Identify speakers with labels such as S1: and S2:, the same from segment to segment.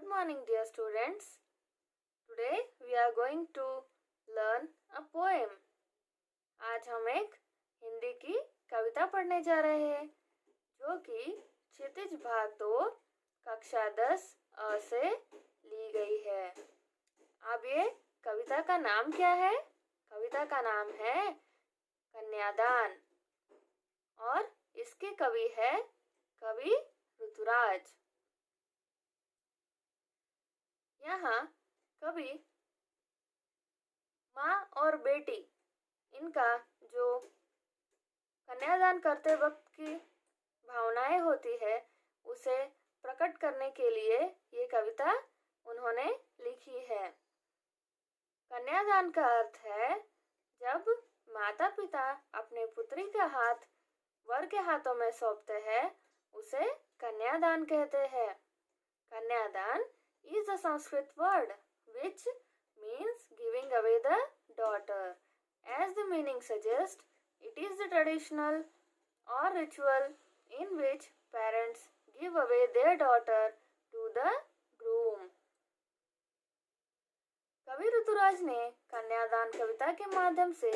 S1: morning, dear students. Today we are going to learn a poem. आज हम एक हिंदी की कविता पढ़ने जा रहे हैं जो कि क्षितिज भाग 2 कक्षा 10 अ से ली गई है। अब ये कविता का नाम क्या है? कविता का नाम है कन्यादान और इसके कवि है कवि ऋतुराज। यहाँ कवि माँ और बेटी इनका जो कन्यादान करते वक्त की भावनाएं होती है उसे प्रकट करने के लिए ये कविता उन्होंने लिखी है। कन्यादान का अर्थ है जब माता पिता अपने पुत्री का हाथ वर के हाथों में सौंपते हैं उसे कन्यादान कहते हैं। कन्यादान is a Sanskrit word which means giving away the daughter. As the meaning suggests, it is the traditional or ritual in which parents give away their daughter to the groom. कवि ऋतुराज ने कन्यादान कविता के माध्यम से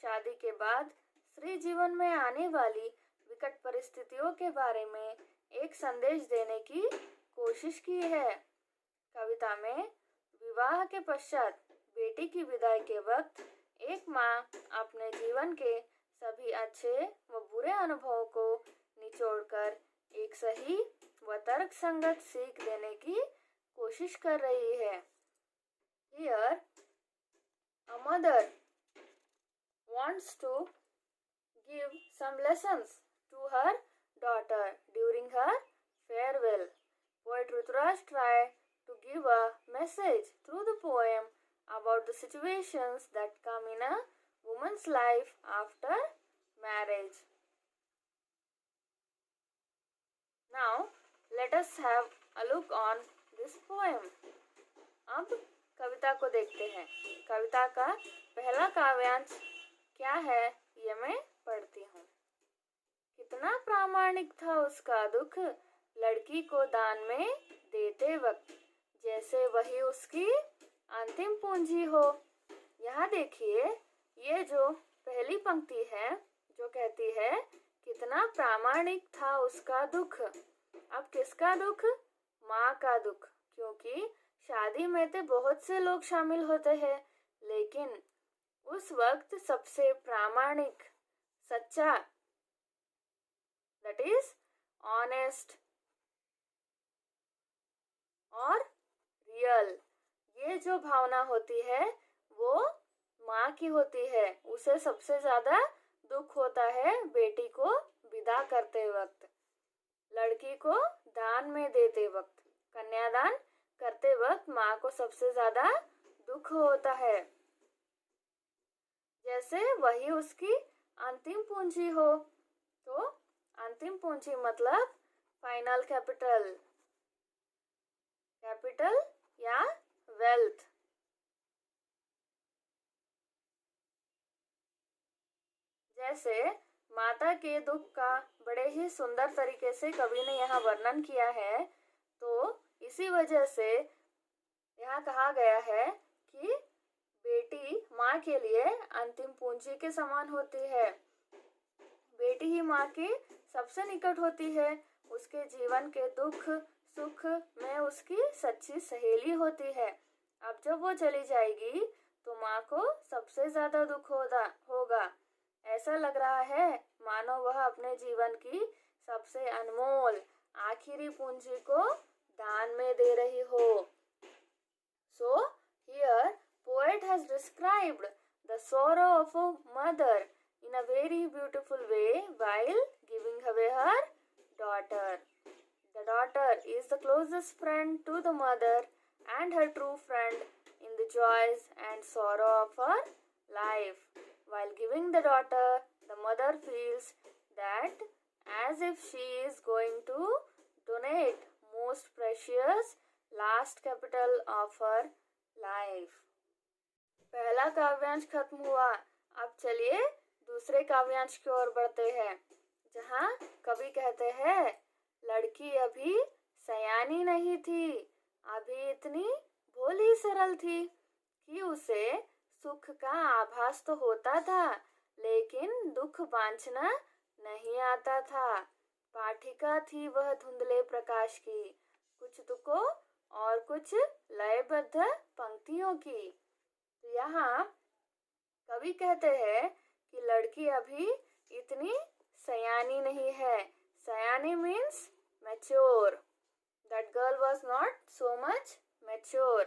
S1: शादी के बाद स्त्री जीवन में आने वाली विकट परिस्थितियों के बारे में एक संदेश देने की कोशिश की है। कविता में विवाह के पश्चात बेटी की विदाई के वक्त एक माँ अपने जीवन के सभी अच्छे व बुरे अनुभवों को निचोड़कर एक सही व तर्क संगत सीख देने की कोशिश कर रही है। Here, a mother wants to give some lessons to her daughter during her farewell. Poet Ruturaj tried to give a message through the poem about the situations that come in a woman's life after marriage. Now, let us have a look on this poem. अब कविता को देखते हैं। कविता का पहला काव्यांश क्या है ये मैं पढ़ती हूँ। कितना प्रामाणिक था उसका दुख लड़की को दान में देते वक्त, जैसे वही उसकी अंतिम पूंजी हो। यहाँ देखिए ये जो पहली पंक्ति है जो कहती है कितना प्रामाणिक था उसका दुख। अब किसका दुख? माँ का दुख, क्योंकि शादी में तो बहुत से लोग शामिल होते हैं लेकिन उस वक्त सबसे प्रामाणिक सच्चा दैट इज ऑनेस्ट और रियल ये जो भावना होती है वो माँ की होती है। उसे सबसे ज्यादा दुख होता है बेटी को विदा करते वक्त, लड़की को दान में देते वक्त, कन्यादान करते वक्त माँ को सबसे ज्यादा दुख होता है, जैसे वही उसकी अंतिम पूंजी हो। तो अंतिम पूंजी मतलब फाइनल कैपिटल, कैपिटल या वेल्थ। जैसे माता के दुख का बड़े ही सुंदर तरीके से कवि ने यहाँ वर्णन किया है, तो इसी वजह से यहाँ कहा गया है कि बेटी माँ के लिए अंतिम पूंजी के समान होती है। बेटी ही माँ की सबसे निकट होती है, उसके जीवन के दुख सुख में उसकी सच्ची सहेली होती है। अब जब वो चली जाएगी तो माँ को सबसे ज्यादा दुख होगा। ऐसा लग रहा है मानो वह अपने जीवन की सबसे अनमोल आखिरी पूंजी को दान में दे रही हो। So here poet has described the sorrow of a mother in a very beautiful way while giving away her daughter. The daughter is the closest friend to the mother and her true friend in the joys and sorrow of her life. While giving the daughter, the mother feels that as if she is going to donate most precious last capital of her life. पहला काव्यांश खत्म हुआ। अब चलिए दूसरे काव्यांश की ओर बढ़ते हैं, जहाँ कवि कहते हैं लड़की अभी सयानी नहीं थी, अभी इतनी भोली सरल थी कि उसे सुख का आभास तो होता था, लेकिन दुख बांछना नहीं आता था। पाठिका थी वह धुंधले प्रकाश की, कुछ तुकों और कुछ लयबद्ध पंक्तियों की। तो यहाँ कवि कहते हैं कि लड़की अभी इतनी सयानी नहीं है। सयानी means mature. That girl was not so much mature.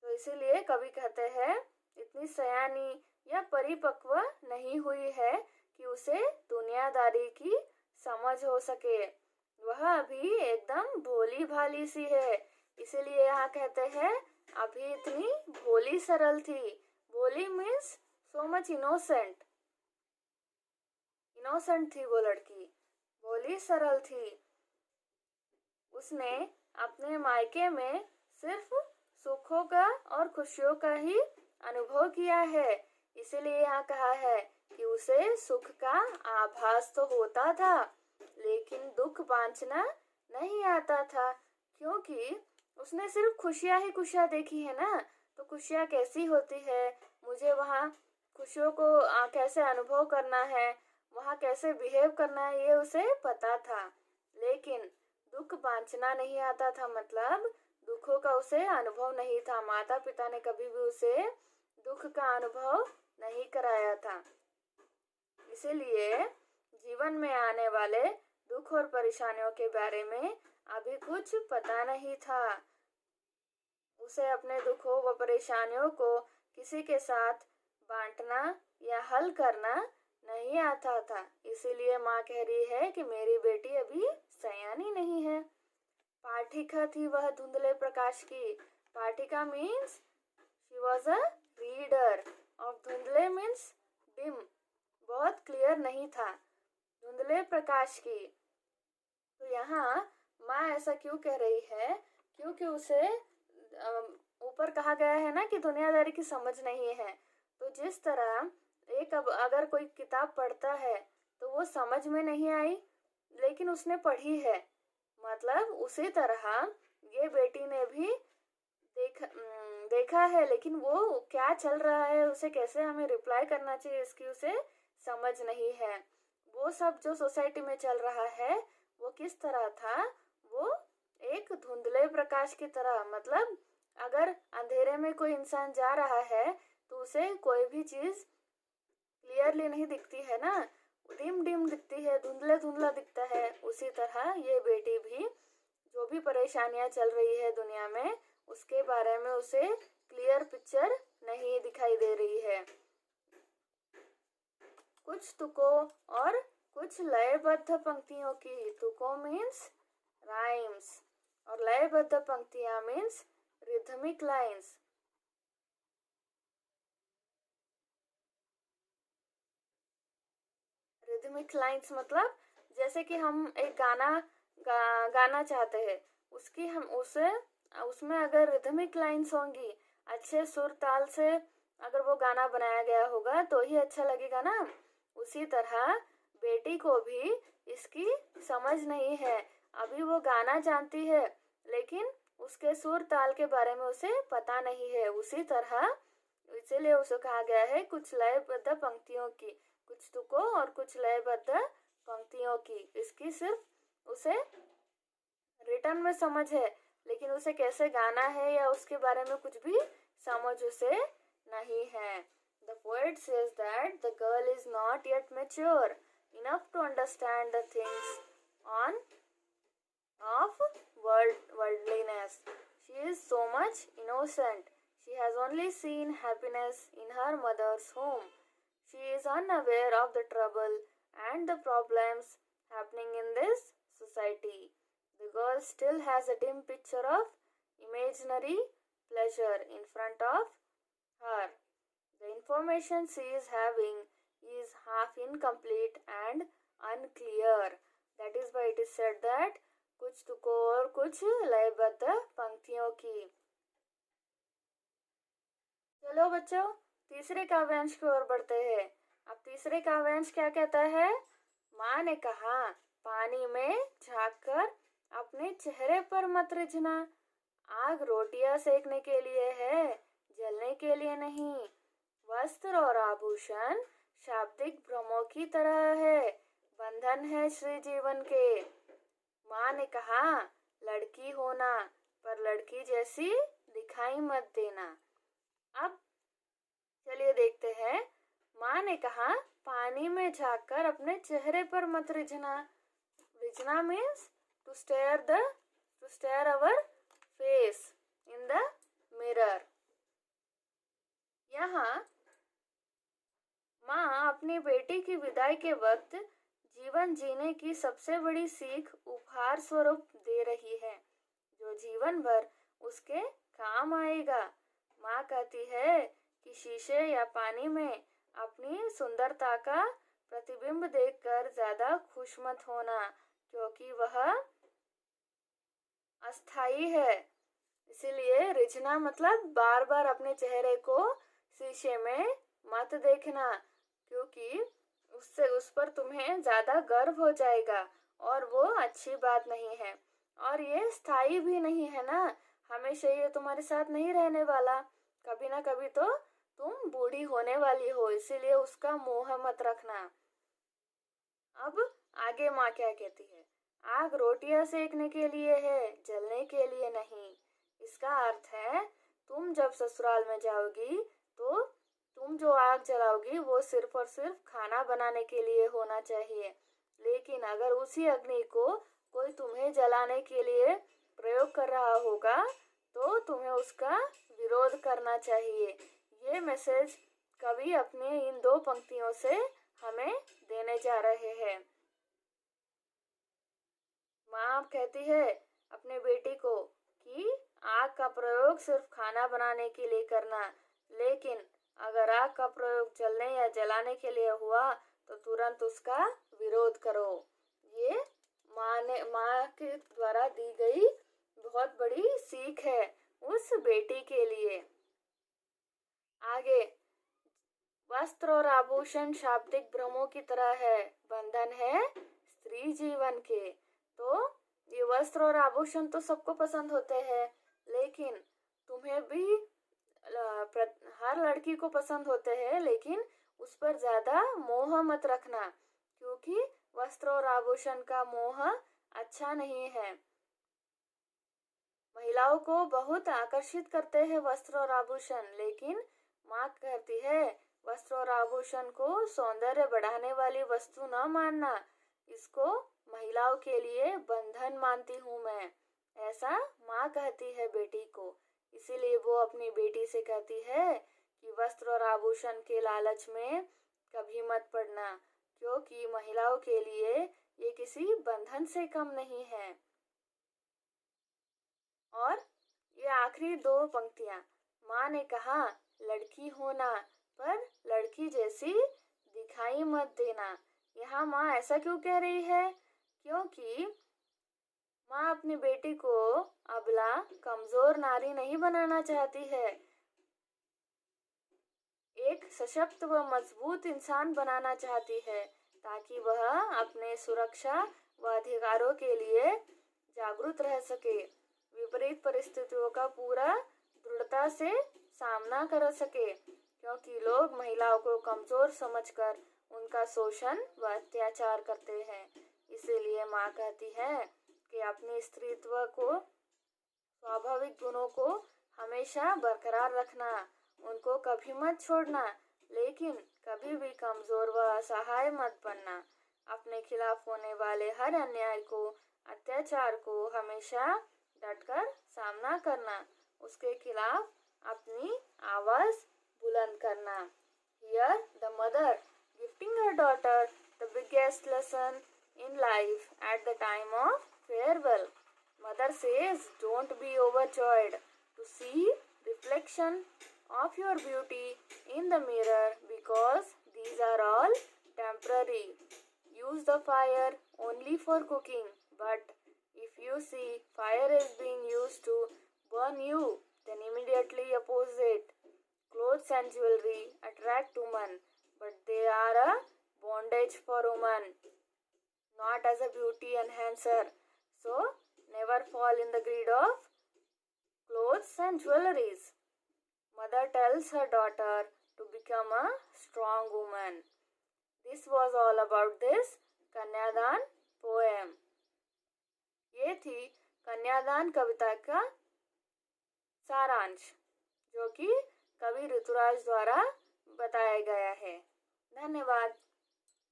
S1: तो इसीलिए कवि कहते हैं इतनी सयानी या परिपक्व नहीं हुई है कि उसे दुनियादारी की समझ हो सके। वह अभी एकदम भोली भाली सी है। इसीलिए यहाँ कहते हैं अभी इतनी भोली सरल थी। भोली means so much innocent. Innocent थी वो लड़की, भोली सरल थी। उसने अपने मायके में सिर्फ सुखों का और खुशियों का ही अनुभव किया है। इसीलिए यहाँ कहा है कि उसे सुख का आभास तो होता था, लेकिन दुख बांचना नहीं आता था, क्योंकि उसने सिर्फ खुशियाँ ही खुशियाँ देखी है ना। तो खुशियाँ कैसी होती है, मुझे वहाँ खुशियों को कैसे अनुभव करना है, वहाँ कैसे बिहेव करना है, ये उसे पता था। लेकिन दुख बांचना नहीं आता था, मतलब दुखों का उसे अनुभव नहीं था। माता पिता ने कभी भी उसे दुख का अनुभव नहीं कराया था। इसीलिए जीवन में आने वाले दुख और परेशानियों के बारे में अभी कुछ पता नहीं था। उसे अपने दुखों व परेशानियों को किसी के साथ बांटना या हल करना नहीं आता था। इसीलिए माँ कह रही है कि मेरी बेटी अभी सयानी नहीं है। पाठिका थी वह धुंधले प्रकाश की। पाठिका means she was a reader और धुंधले मीन्स डिम, बहुत क्लियर नहीं था। धुंधले प्रकाश की। तो यहाँ माँ ऐसा क्यों कह रही है, क्योंकि उसे ऊपर कहा गया है ना कि दुनियादारी की समझ नहीं है। तो जिस तरह एक अगर कोई किताब पढ़ता है तो वो समझ में नहीं आई, लेकिन उसने पढ़ी है, मतलब उसी तरह ये बेटी ने भी देखा है, लेकिन वो क्या चल रहा है, उसे कैसे हमें रिप्लाई करना चाहिए, इसकी उसे समझ नहीं है। वो सब जो सोसाइटी में चल रहा है वो किस तरह था, वो एक धुंधले प्रकाश की तरह। मतलब अगर अंधेरे में कोई इंसान जा रहा है तो उसे कोई भी चीज क्लियरली नहीं दिखती है ना, डिम डिम दिखती है, धुंधला धुंधला दिखता है। उसी तरह ये बेटी भी जो भी परेशानियां चल रही है दुनिया में, उसके बारे में उसे क्लियर पिक्चर नहीं दिखाई दे रही है। कुछ तुकों और कुछ लयबद्ध पंक्तियों की। तुकों मीन्स राइम्स और लयबद्ध पंक्तियां means rhythmic lines. Rhythmic lines मतलब जैसे कि हम एक गाना चाहते हैं, उसकी हम उसमें अगर रिथमिक लाइंस होंगी, अच्छे सुर ताल से अगर वो गाना बनाया गया होगा तो ही अच्छा लगेगा ना। उसी तरह बेटी को भी इसकी समझ नहीं है। अभी वो गाना जानती है, लेकिन उसके सुर ताल के बारे में उसे पता नहीं है। उसी तरह इसीलिए उसे कहा गया है कुछ लयबद्ध पंक्तियों की, कुछ तुकों और कुछ लयबद्ध पंक्तियों की। इसकी सिर्फ उसे रिटर्न में समझ है, लेकिन उसे कैसे गाना है या उसके बारे में कुछ भी समझ उसे नहीं है। The poet says that the girl is not yet mature enough to understand the things of worldliness. She is so much innocent. She has only seen happiness in her mother's home. She is unaware of the trouble and the problems happening in this society. The girl still has a dim picture of imaginary pleasure in front of her. The information she is having is half incomplete and unclear. That is why it is said that कुछ तुकों और कुछ लयबद्ध पंक्तियों की। चलो बच्चों, तीसरे काव्यांश की ओर बढ़ते हैं। अब तीसरे काव्यांश क्या कहता है? माँ ने कहा, पानी में झांक कर अपने चेहरे पर मत रिझना। आग रोटियां सेकने के लिए है, जलने के लिए नहीं। वस्त्र और आभूषण शाब्दिक भ्रमों की तरह है, बंधन है श्री जीवन के। माँ ने कहा, लड़की होना, पर लड़की जैसी दिखाई मत देना। अब चलिए देखते हैं। माँ ने कहा, पानी में झांककर अपने चेहरे पर मत रिझना। रिझना means to stare our face in the mirror. यहाँ माँ अपनी बेटी की विदाई के वक्त जीवन जीने की सबसे बड़ी सीख उपहार स्वरूप दे रही है, जो जीवन भर उसके काम आएगा। माँ कहती है कि शीशे या पानी में अपनी सुंदरता का प्रतिबिंब देखकर ज्यादा खुश मत होना, क्योंकि वह अस्थाई है। इसीलिए रिझना मतलब बार बार अपने चेहरे को शीशे में मत देखना, क्योंकि उससे उस पर तुम्हें ज्यादा गर्व हो जाएगा और वो अच्छी बात नहीं है। और ये स्थायी भी नहीं है ना, हमेशा ये तुम्हारे साथ नहीं रहने वाला। कभी ना कभी तो तुम बूढ़ी होने वाली हो, इसीलिए उसका मोह मत रखना। अब आगे माँ क्या कहती है? आग रोटियां सेकने के लिए है, जलने के लिए नहीं। इसका अर्थ है, तुम जब ससुराल में जाओगी तो तुम जो आग जलाओगी वो सिर्फ और सिर्फ खाना बनाने के लिए होना चाहिए। लेकिन अगर उसी अग्नि को कोई तुम्हें जलाने के लिए प्रयोग कर रहा होगा तो तुम्हें उसका विरोध करना चाहिए। ये मैसेज कवि अपने इन दो पंक्तियों से हमें देने जा रहे हैं। माँ कहती है अपने बेटी को कि आग का प्रयोग सिर्फ खाना बनाने के लिए करना, लेकिन अगर आग का प्रयोग जलने या जलाने के लिए हुआ तो तुरंत उसका विरोध करो। ये माँ के द्वारा दी गई बहुत बड़ी सीख है उस बेटी के लिए। आगे, वस्त्र और आभूषण शाब्दिक भ्रमों की तरह है, बंधन है स्त्री जीवन के। तो ये वस्त्र और आभूषण तो सबको पसंद होते हैं, लेकिन तुम्हें भी हर लड़की को पसंद होते हैं, लेकिन उस पर ज्यादा मोह मत रखना, क्योंकि वस्त्र और आभूषण का मोह अच्छा नहीं है। महिलाओं को बहुत आकर्षित करते हैं वस्त्र और आभूषण, लेकिन माँ कहती है वस्त्र और आभूषण को सौंदर्य बढ़ाने वाली वस्तु न मानना। इसको महिलाओं के लिए बंधन मानती हूँ मैं, ऐसा माँ कहती है बेटी को। इसीलिए वो अपनी बेटी से कहती है कि वस्त्र और आभूषण के लालच में कभी मत पड़ना, क्योंकि महिलाओं के लिए ये किसी बंधन से कम नहीं है। और ये आखिरी दो पंक्तियां, माँ ने कहा, लड़की होना, पर लड़की जैसी दिखाई मत देना। यहाँ माँ ऐसा क्यों कह रही है? क्योंकि माँ अपनी बेटी को अबला, कमजोर नारी नहीं बनाना चाहती है, एक सशक्त व मजबूत इंसान बनाना चाहती है, ताकि वह अपने सुरक्षा व अधिकारों के लिए जागरूक रह सके, विपरीत परिस्थितियों का पूरा दृढ़ता से सामना कर सके, क्योंकि लोग महिलाओं को कमजोर समझकर उनका शोषण व अत्याचार करते हैं। इसीलिए माँ कहती है कि अपने स्त्रीत्व को, स्वाभाविक गुणों को हमेशा बरकरार रखना, उनको कभी मत छोड़ना, लेकिन कभी भी कमजोर व असहाय मत बनना। अपने खिलाफ होने वाले हर अन्याय को, अत्याचार को हमेशा डटकर सामना करना, उसके खिलाफ अपनी आवाज बुलंद करना। Here the mother gifting her daughter the biggest lesson in life at the time of farewell. Mother says, don't be overjoyed to see reflection of your beauty in the mirror, because these are all temporary. Use the fire only for cooking, but if you see fire is being used to burn you, then immediately oppose it. Clothes and jewelry attract women, but they are a bondage for women, not as a beauty enhancer. So, never fall in the greed of clothes and jewelries. Mother tells her daughter to become a strong woman. This was all about this कन्यादान poem. ये थी कन्यादान कविता का सारांश, जो कि कवि ऋतुराज द्वारा बताया गया है। धन्यवाद।